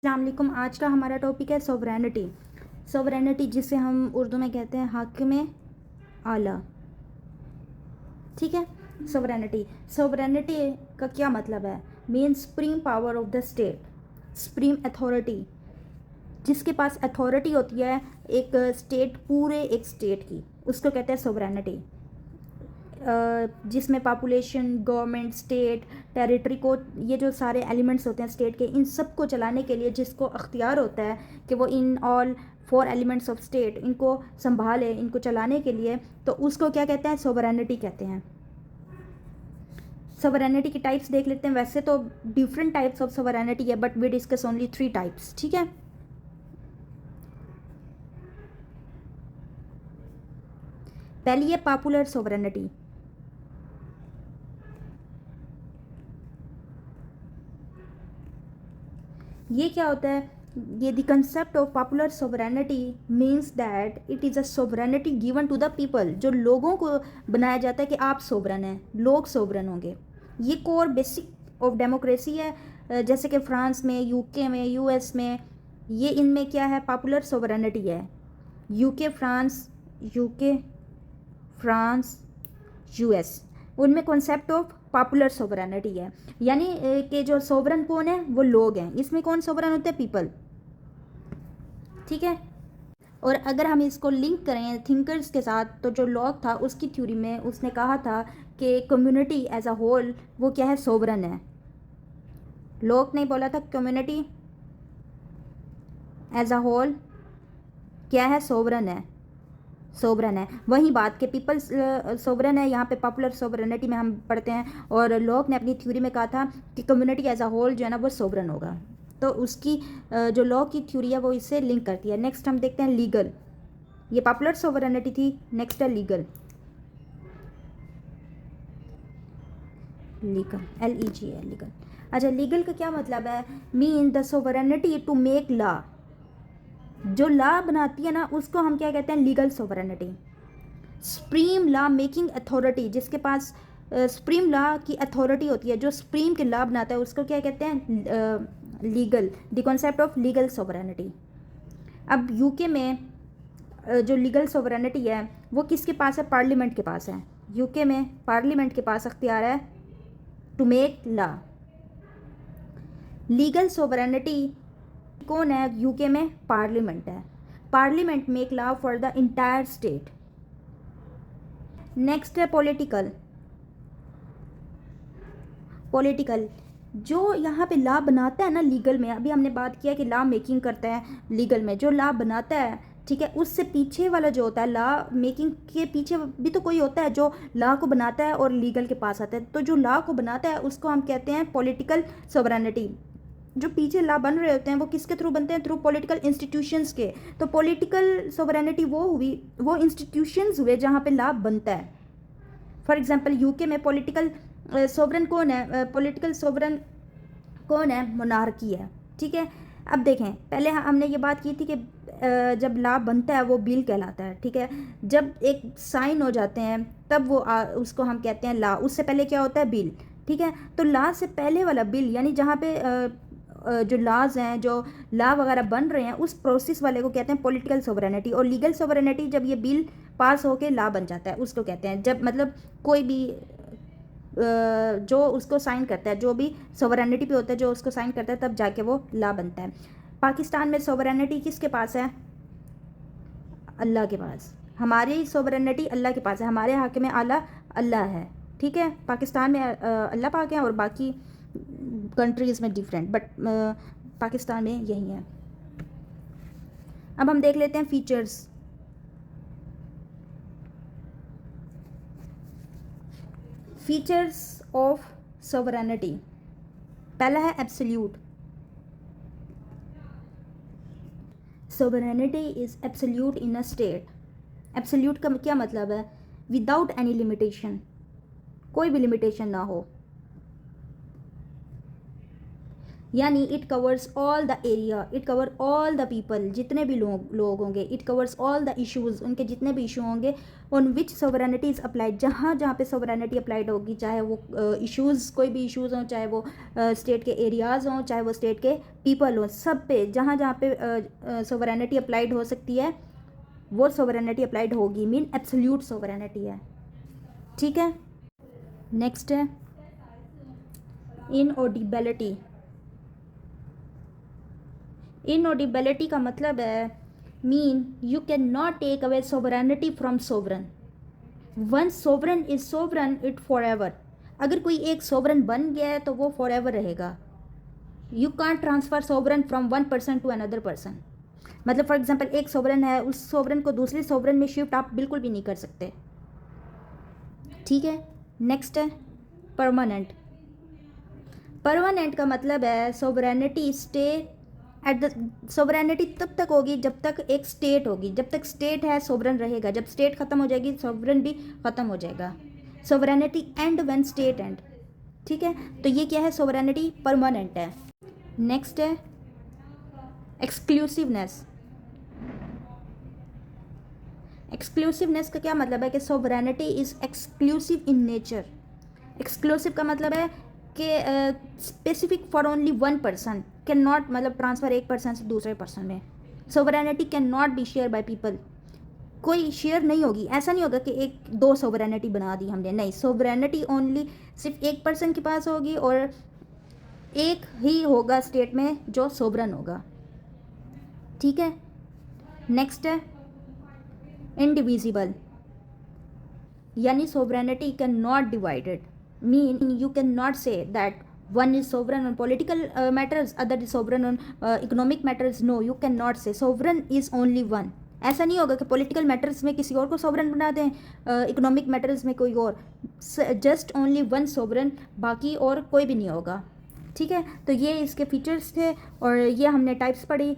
अस्सलाम वालेकुम। आज का हमारा टॉपिक है सोवरेनिटी। सोवरेनिटी जिसे हम उर्दू में कहते हैं हाकिम आला। ठीक है, सोवरेनिटी सोवरेनिटी का क्या मतलब है? Mean supreme power of the state, supreme authority, जिसके पास अथॉरिटी होती है एक स्टेट, पूरे एक स्टेट की, उसको कहते हैं सोवरेनिटी। जिसमें पॉपुलेशन, गवर्नमेंट, स्टेट, टेरिटरी को, ये जो सारे एलिमेंट्स होते हैं स्टेट के, इन सब को चलाने के लिए जिसको अख्तियार होता है कि वो in all 4 elements of state इनको संभाले, इनको चलाने के लिए, तो उसको क्या कहते हैं? सोवरेनिटी कहते हैं। सोवरेनिटी की टाइप्स देख लेते हैं। वैसे तो डिफरेंट टाइप्स ऑफ सोवरेनिटी है, but we discuss only 3 types. ठीक है, पहली है पॉपुलर सोवरेनिटी। ये क्या होता है? ये the concept of popular sovereignty means that it is a sovereignty given to the people. जो लोगों को बनाया जाता है कि आप सोवरन हैं, लोग सोवरन होंगे। ये कोर बेसिक ऑफ डेमोक्रेसी है। जैसे कि फ्रांस में, यूके में, यूएस में, ये इनमें क्या है? पॉपुलर सोवरेनिटी है। यूके, फ्रांस, यूएस, उनमें कॉन्सेप्ट ऑफ पॉपुलर सोवरेनिटी है। यानी कि जो सोवरन कौन है? वो लोग हैं। इसमें कौन सोवरन होते हैं? पीपल। ठीक है, और अगर हम इसको लिंक करें थिंकर्स के साथ, तो जो लॉक था उसकी थ्योरी में उसने कहा था कि कम्युनिटी एज अ होल वो क्या है? सोवरन है। लॉक ने बोला था कम्युनिटी एज अ होल क्या है? सोवरन है, सोवरन है। वही बात के पीपल्स सोवरन है, यहाँ पे पॉपुलर सोवरेनिटी में हम पढ़ते हैं। और लॉक ने अपनी थ्योरी में कहा था कि कम्युनिटी एज अ होल जो है ना वो सोवरन होगा। तो उसकी जो लॉ की थ्योरी है वो इससे लिंक करती है। नेक्स्ट हम देखते हैं लीगल। ये पॉपुलर सोवरेनिटी थी। नेक्स्ट है लीगल। Legal, LEGL, legal. अच्छा, लीगल का क्या मतलब है? Mean the sovereignty to make law. जो लॉ बनाती है ना उसको हम क्या कहते हैं? Legal sovereignty. Supreme law making authority, जिसके पास सुप्रीम लॉ की अथॉरिटी होती है, जो सुप्रीम के लॉ बनाता है, उसको क्या कहते हैं? Legal. The concept of legal sovereignty. अब यूके में जो लीगल सोवरेनिटी है वो किसके पास है? पार्लियामेंट के पास है। यूके में पार्लियामेंट के पास अख्तियार है to make law. Legal sovereignty कौन है? यूके में पार्लियामेंट है। Parliament make law for the entire state. Next है पॉलिटिकल। पॉलिटिकल जो यहाँ पे लॉ बनाता है ना लीगल में, अभी हमने बात किया कि लॉ मेकिंग करता है लीगल में, जो लॉ बनाता है, ठीक है, उससे पीछे वाला जो होता है, लॉ मेकिंग के पीछे भी तो कोई होता है जो लॉ को बनाता है और लीगल के पास आता है। तो जो लॉ को बनाता है उसको हम कहते हैं पॉलिटिकल सोवरेनिटी। जो पीछे लॉ बन रहे होते हैं वो किसके थ्रू बनते हैं? थ्रू पॉलिटिकल इंस्टीट्यूशंस के। तो पॉलिटिकल सोवरेनिटी वो हुई, वो इंस्टीट्यूशंस हुए जहाँ पे लॉ बनता है। फॉर एग्जाम्पल यूके में पॉलिटिकल सोवरन कौन है? पॉलिटिकल सोवरन कौन है? मोनार्की है। ठीक है, अब देखें, पहले हमने ये बात की थी कि जब लॉ बनता है वो बिल कहलाता है। ठीक है, जब एक साइन हो जाते हैं तब वो उसको हम कहते हैं लॉ। उससे पहले क्या होता है? बिल। ठीक है, तो लॉ से पहले वाला बिल, यानी जहाँ पे जो लॉज हैं, जो लॉ वगैरह बन रहे हैं, उस प्रोसेस वाले को कहते हैं पॉलिटिकल सोवरेनिटी। और लीगल सोवरेनिटी जब ये बिल पास होके लॉ बन जाता है उसको कहते हैं। जब मतलब कोई भी जो उसको साइन करता है, जो भी सोवरेनिटी पे होता है, जो उसको साइन करता है, तब जाके वो लॉ बनता है। पाकिस्तान में सोवरेनिटी किसके पास है? अल्लाह के पास। हमारी सोवरेनिटी अल्लाह के पास है। हमारे हाकिम आला अल्लाह है। ठीक है, पाकिस्तान में अल्लाह पाक है और बाकी कंट्रीज़ में डिफरेंट, बट पाकिस्तान में यही है। अब हम देख लेते हैं फीचर्स। Features of sovereignty. पहला है absolute. Sovereignty is absolute in a state. Absolute का क्या मतलब है? विदाउट एनी लिमिटेशन, कोई भी लिमिटेशन ना हो। यानी it covers all the area, it cover all the people, जितने भी लोग होंगे, it covers all the issues, उनके जितने भी इशू होंगे, on which sovereignty is applied, जहाँ जहाँ पे सोवरेनिटी अप्लाइड होगी, चाहे वो इश्यूज़ कोई भी इश्यूज़ हों, चाहे वो स्टेट के एरियाज़ हों, चाहे वो स्टेट के पीपल हों, सब पे जहाँ जहाँ पे सोवरेनिटी अप्लाइड हो सकती है वो सोवरेनिटी अप्लाइड होगी, मीन एब्सोल्यूट सोवरेनिटी है। ठीक है, नेक्स्ट है इनऑडिबिलिटी। इनऑडिबिलिटी का मतलब है mean you can not take away sovereignty from sovereign. Once sovereign is sovereign it forever. अगर कोई एक सोवरन बन गया है तो वो फॉर एवर रहेगा। You can't transfer sovereign from one person to another person. मतलब फॉर एग्जांपल एक सोवरन है, उस सोवरन को दूसरे सोवरन में शिफ्ट आप बिल्कुल भी नहीं कर सकते। ठीक है, नेक्स्ट है परमानेंट। परमानेंट का मतलब है sovereignty stay at the, sovereignty तब तक होगी जब तक एक स्टेट होगी, जब तक स्टेट है सोवरन रहेगा, जब स्टेट ख़त्म हो जाएगी सोवरन भी ख़त्म हो जाएगा। Sovereignty and when state and. ठीक है, तो ये क्या है, सोवरेनिटी परमानेंट है। नेक्स्ट है एक्सक्लूसिवनेस। एक्सक्लूसिवनेस का क्या मतलब है कि sovereignty is exclusive in nature. Exclusive का मतलब है कि specific for only one person, can not मतलब ट्रांसफ़र एक पर्सन से दूसरे पर्सन में। Sovereignty can not be share by people. कोई शेयर नहीं होगी, ऐसा नहीं होगा कि एक दो सोवरेनिटी बना दी हमने, नहीं, सोवरेनिटी ओनली सिर्फ एक पर्सन के पास होगी और एक ही होगा स्टेट में जो सोवरन होगा। ठीक है, नेक्स्ट है इनडिविजिबल, यानी sovereignty can not divided, mean you can not say that one is sovereign on political matters, other is sovereign on economic matters. No, you cannot say sovereign is only one. ऐसा नहीं होगा कि political matters में किसी और को sovereign बना दें, इकोनॉमिक मैटर्स में कोई और, जस्ट ओनली वन सोवरेन, बाकी और कोई भी नहीं होगा। ठीक है, तो ये इसके फीचर्स थे और ये हमने टाइप्स पढ़ी।